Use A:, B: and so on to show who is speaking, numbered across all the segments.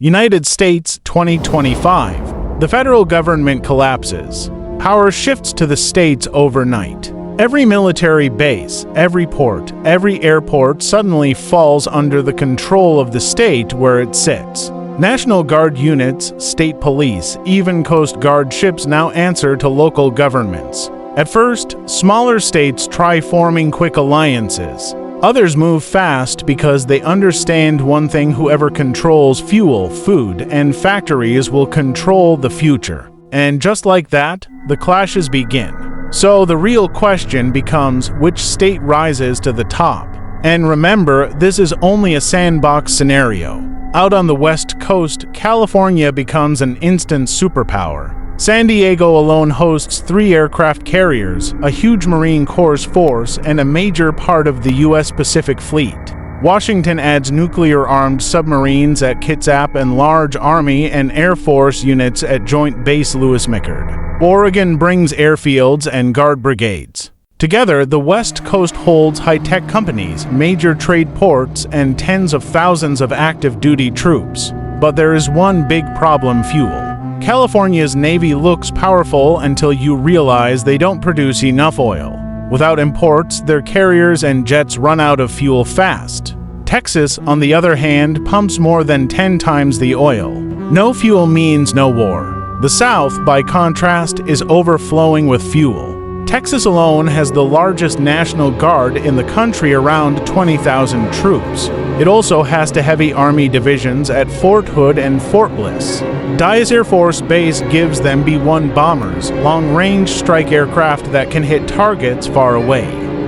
A: United States 2025. The federal government collapses. Power shifts to the states overnight. Every military base, every port, every airport suddenly falls under the control of the state where it sits. National Guard units, state police, even Coast Guard ships now answer to local governments. At first, smaller states try forming quick alliances. Others move fast because they understand one thing: whoever controls fuel, food, and factories will control the future. And just like that, the clashes begin. So the real question becomes, which state rises to the top? And remember, this is only a sandbox scenario. Out on the West Coast, California becomes an instant superpower. San Diego alone hosts 3 aircraft carriers, a huge Marine Corps force, and a major part of the U.S. Pacific Fleet. Washington adds nuclear-armed submarines at Kitsap and large Army and Air Force units at Joint Base Lewis-McChord. Oregon brings airfields and guard brigades. Together, the West Coast holds high-tech companies, major trade ports, and tens of thousands of active-duty troops. But there is one big problem: fuel. California's Navy looks powerful until you realize they don't produce enough oil. Without imports, their carriers and jets run out of fuel fast. Texas, on the other hand, pumps more than 10 times the oil. No fuel means no war. The South, by contrast, is overflowing with fuel. Texas alone has the largest National Guard in the country, around 20,000 troops. It also has two heavy Army divisions at Fort Hood and Fort Bliss. Dyess Air Force Base gives them B-1 bombers, long-range strike aircraft that can hit targets far away.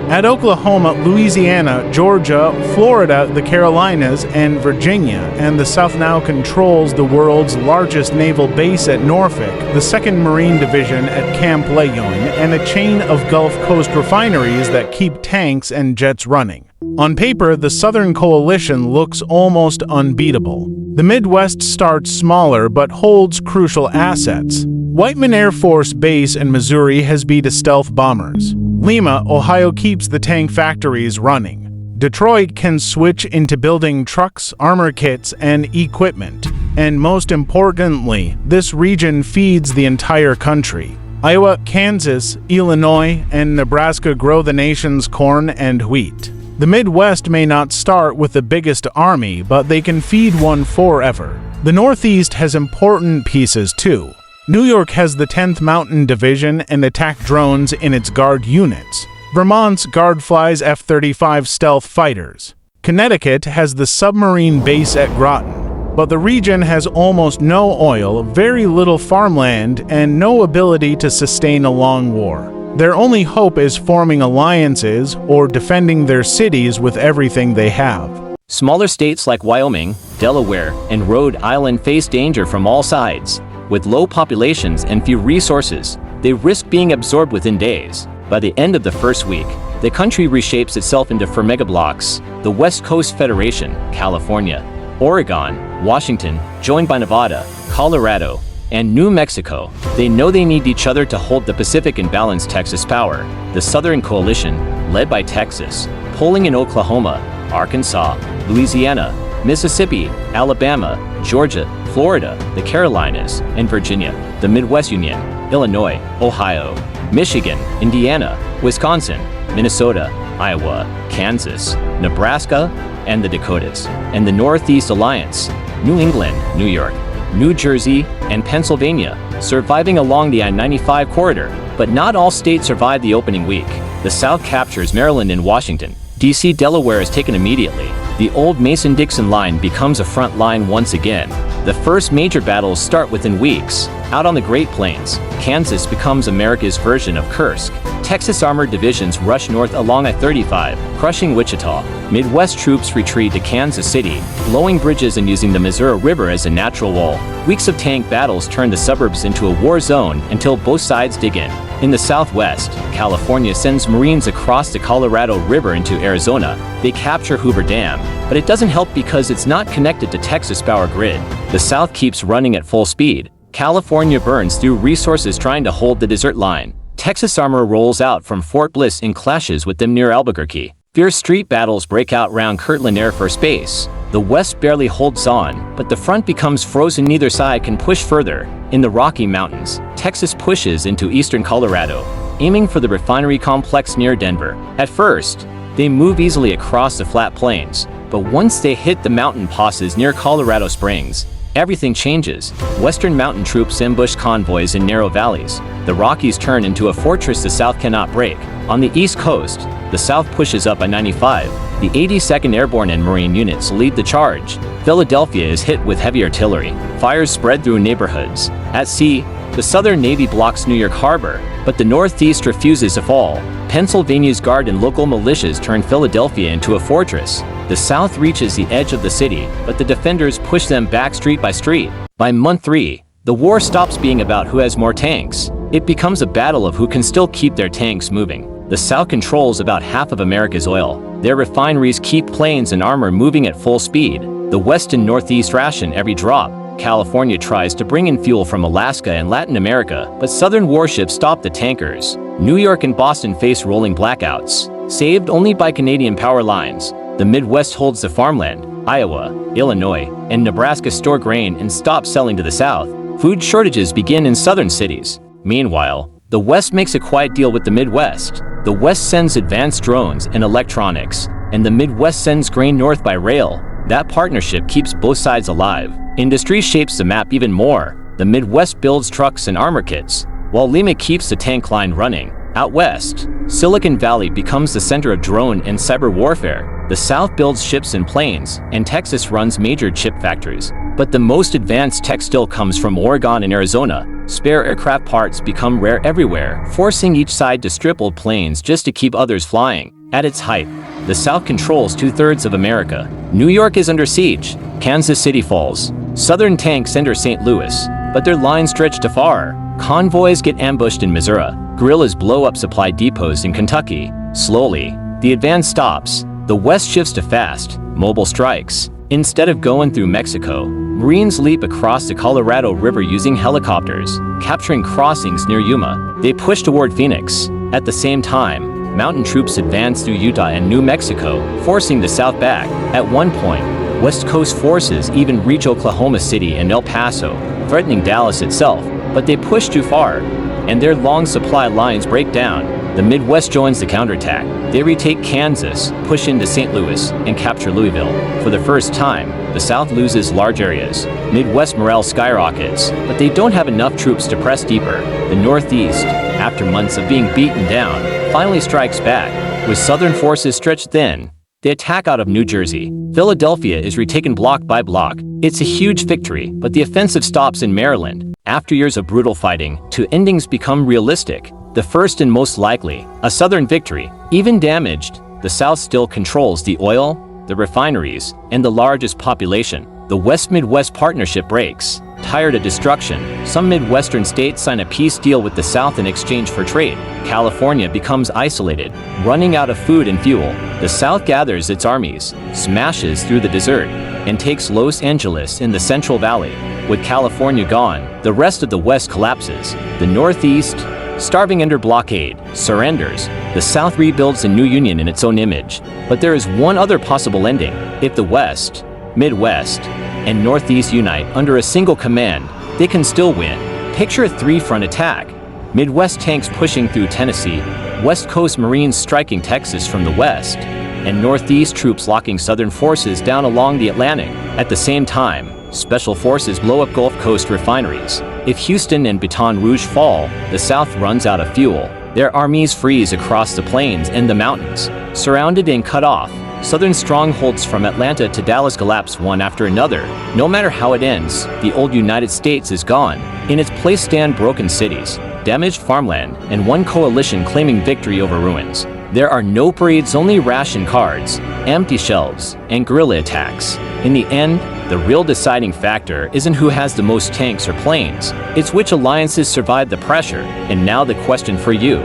A: At Oklahoma, Louisiana, Georgia, Florida, the Carolinas, and Virginia, and the South now controls the world's largest naval base at Norfolk, the 2nd Marine Division at Camp Lejeune, and a chain of Gulf Coast refineries that keep tanks and jets running. On paper, the Southern coalition looks almost unbeatable. The Midwest starts smaller but holds crucial assets. Whiteman Air Force Base in Missouri has beat stealth bombers. Lima, Ohio keeps the tank factories running. Detroit can switch into building trucks, armor kits, and equipment. And most importantly, this region feeds the entire country. Iowa, Kansas, Illinois, and Nebraska grow the nation's corn and wheat. The Midwest may not start with the biggest army, but they can feed one forever. The Northeast has important pieces too. New York has the 10th Mountain Division and attack drones in its Guard units. Vermont's Guard flies F-35 stealth fighters. Connecticut has the submarine base at Groton. But the region has almost no oil, very little farmland, and no ability to sustain a long war. Their only hope is forming alliances or defending their cities with everything they have.
B: Smaller states like Wyoming, Delaware, and Rhode Island face danger from all sides. With low populations and few resources, they risk being absorbed within days. By the end of the first week, the country reshapes itself into 4 megablocks: the West Coast Federation, California, Oregon, Washington, joined by Nevada, Colorado, and New Mexico. They know they need each other to hold the Pacific and balance Texas power. The Southern Coalition, led by Texas, pulling in Oklahoma, Arkansas, Louisiana, Mississippi, Alabama, Georgia, Florida, the Carolinas, and Virginia. The Midwest Union, Illinois, Ohio, Michigan, Indiana, Wisconsin, Minnesota, Iowa, Kansas, Nebraska, and the Dakotas. And the Northeast Alliance, New England, New York, New Jersey, and Pennsylvania, surviving along the I-95 corridor. But not all states survive the opening week. The South captures Maryland and Washington. D.C. Delaware is taken immediately. The old Mason-Dixon line becomes a front line once again. The first major battles start within weeks. Out on the Great Plains, Kansas becomes America's version of Kursk. Texas armored divisions rush north along I-35, crushing Wichita. Midwest troops retreat to Kansas City, blowing bridges and using the Missouri River as a natural wall. Weeks of tank battles turn the suburbs into a war zone until both sides dig in. In the Southwest, California sends Marines across the Colorado River into Arizona. They capture Hoover Dam, but it doesn't help because it's not connected to Texas power grid. The South keeps running at full speed. California burns through resources trying to hold the desert line. Texas armor rolls out from Fort Bliss and clashes with them near Albuquerque. Fierce street battles break out round Kirtland Air Force Base. The West barely holds on, but the front becomes frozen. Neither side can push further. In the Rocky Mountains, Texas pushes into eastern Colorado, aiming for the refinery complex near Denver. At first, they move easily across the flat plains, but once they hit the mountain passes near Colorado Springs, everything changes. Western mountain troops ambush convoys in narrow valleys. The Rockies turn into a fortress the South cannot break. On the East Coast, the South pushes up I-95. The 82nd Airborne and Marine units lead the charge. Philadelphia is hit with heavy artillery. Fires spread through neighborhoods. At sea, the Southern Navy blocks New York Harbor, but the Northeast refuses to fall. Pennsylvania's Guard and local militias turn Philadelphia into a fortress. The South reaches the edge of the city, but the defenders push them back street by street. By month 3, the war stops being about who has more tanks. It becomes a battle of who can still keep their tanks moving. The South controls about half of America's oil. Their refineries keep planes and armor moving at full speed. The West and Northeast ration every drop. California tries to bring in fuel from Alaska and Latin America, but Southern warships stop the tankers. New York and Boston face rolling blackouts, saved only by Canadian power lines. The Midwest holds the farmland. Iowa, Illinois, and Nebraska store grain and stop selling to the South. Food shortages begin in southern cities. Meanwhile, the West makes a quiet deal with the Midwest. The West sends advanced drones and electronics, and the Midwest sends grain north by rail. That partnership keeps both sides alive. Industry shapes the map even more. The Midwest builds trucks and armor kits, while Lima keeps the tank line running. Out west, Silicon Valley becomes the center of drone and cyber warfare. The South builds ships and planes, and Texas runs major chip factories. But the most advanced tech still comes from Oregon and Arizona. Spare aircraft parts become rare everywhere, forcing each side to strip old planes just to keep others flying. At its height, the South controls 2/3 of America. New York is under siege. Kansas City falls. Southern tanks enter St. Louis, but their lines stretch too far. Convoys get ambushed in Missouri. Guerrillas blow up supply depots in Kentucky. Slowly, the advance stops. The West shifts to fast, mobile strikes. Instead of going through Mexico, Marines leap across the Colorado River using helicopters, capturing crossings near Yuma. They push toward Phoenix. At the same time, mountain troops advance through Utah and New Mexico, forcing the South back. At one point, West Coast forces even reach Oklahoma City and El Paso, threatening Dallas itself, but they push too far, and their long supply lines break down. The Midwest joins the counterattack. They retake Kansas, push into St. Louis, and capture Louisville. For the first time, the South loses large areas. Midwest morale skyrockets, but they don't have enough troops to press deeper. The Northeast, after months of being beaten down, finally strikes back. With Southern forces stretched thin, they attack out of New Jersey. Philadelphia is retaken block by block. It's a huge victory, but the offensive stops in Maryland. After years of brutal fighting, two endings become realistic. The first and most likely, a Southern victory. Even damaged, the South still controls the oil, the refineries, and the largest population. The West-Midwest partnership breaks. Tired of destruction, some Midwestern states sign a peace deal with the South in exchange for trade. California becomes isolated, running out of food and fuel. The South gathers its armies, smashes through the desert, and takes Los Angeles in the Central Valley. With California gone, the rest of the West collapses. The Northeast, starving under blockade, surrenders. The South rebuilds a new union in its own image. But there is one other possible ending. If the West, Midwest, and Northeast unite under a single command, they can still win. Picture a three-front attack. Midwest tanks pushing through Tennessee, West Coast Marines striking Texas from the west, and Northeast troops locking Southern forces down along the Atlantic. At the same time, Special forces blow up Gulf Coast refineries. If Houston and Baton Rouge fall, the South runs out of fuel. Their armies freeze across the plains and the mountains. Surrounded and cut off, Southern strongholds from Atlanta to Dallas collapse one after another. No matter how it ends, the old United States is gone. In its place stand broken cities, damaged farmland, and one coalition claiming victory over ruins. There are no parades, only ration cards, empty shelves, and guerrilla attacks. In the end, the real deciding factor isn't who has the most tanks or planes, it's which alliances survive the pressure. And now the question for you: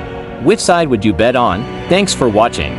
B: which side would you bet on? Thanks for watching.